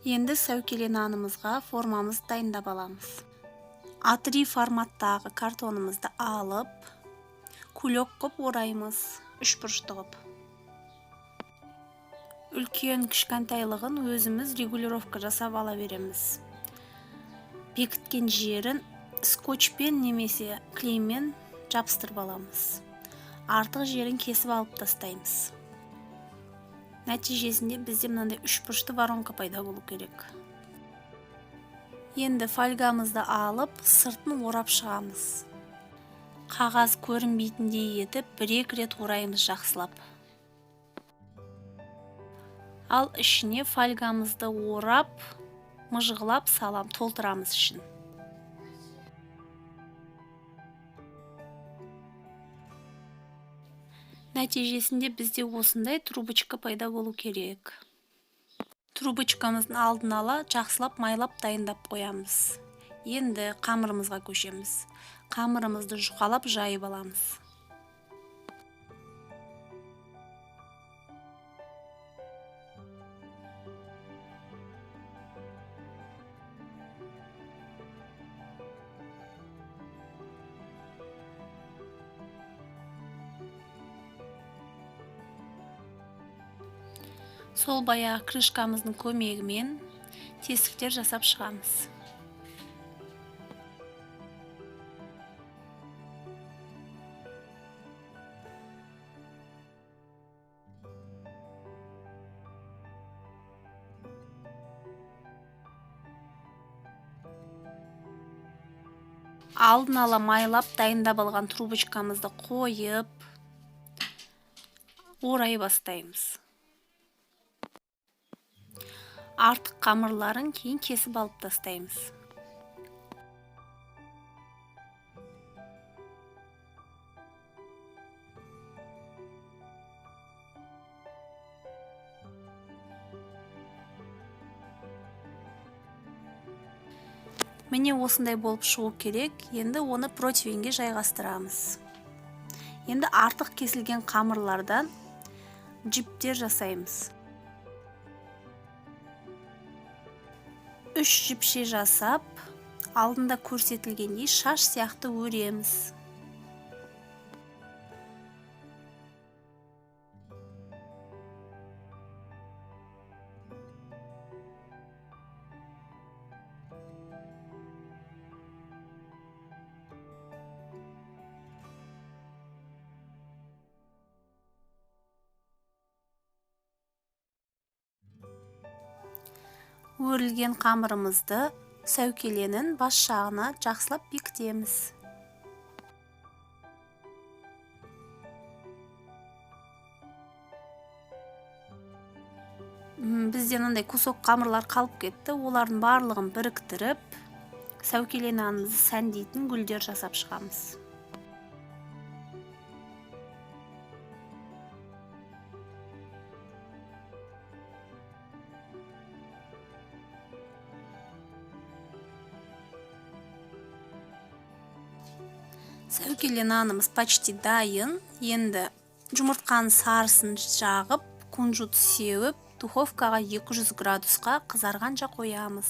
Енді сәукеле нанымызға формамызды дайындап аламыз. A3 форматтағы картонымызды алып, кулек қып ораймыз, 3 бұрышты қып. Үлкен кішкентайлығын өзіміз регулировка жасап ала береміз. Бекіткен жерін скотчпен немесе клеймен жабыстырып аламыз. Артық жерін кесіп алып тастаймыз. Нәтижесінде бізде мынандай 3 бұрышты воронка пайда болу керек. Енді фольгамызды алып, сыртын орап шығамыз. Қағаз көрінбейтіндей етіп, 1-2 рет ораймыз жақсылап. Ал ішіне фольгамызды орап, мұжғылап салам, толтырамыз ішін. Нәтижесінде бізде осындай трубочка пайда болу керек. Трубочкамыздың алдын ала жақсылап майлап дайындап қоямыз. Енді қамырымызға көшеміз. Қамырымызды жұқалап жайып аламыз. Сол баяғы крышкамыздың көмегімен тесіктер жасап шығамыз. Алдын ала майлап дайындап алған трубочкамызды қойып, орай бастаймыз. Артық қамырларын кейін кесіп алып тастаймыз. Міне осындай болып шығу керек. Енді оны противенге жайғастырамыз. Енді артық кесілген қамырлардан жіптер жасаймыз. 3 жіпше жасап, алдында көрсетілгендей шаш сияқты өреміз. Өрілген қамырымызды сәукеленің бас жағына жақсылап бекітеміз. Бізде мынандай кусок қамырлар қалып кетті. Олардың барлығын біріктіріп, сәукеле нанымызды сәндейтін гүлдер жасап шығамыз. Сәукеле нанымыз почти дайын. Енді жұмыртқаның сарысын жағып, кунжут сеуіп, духовкаға 200 градусқа қызарғанша қоямыз.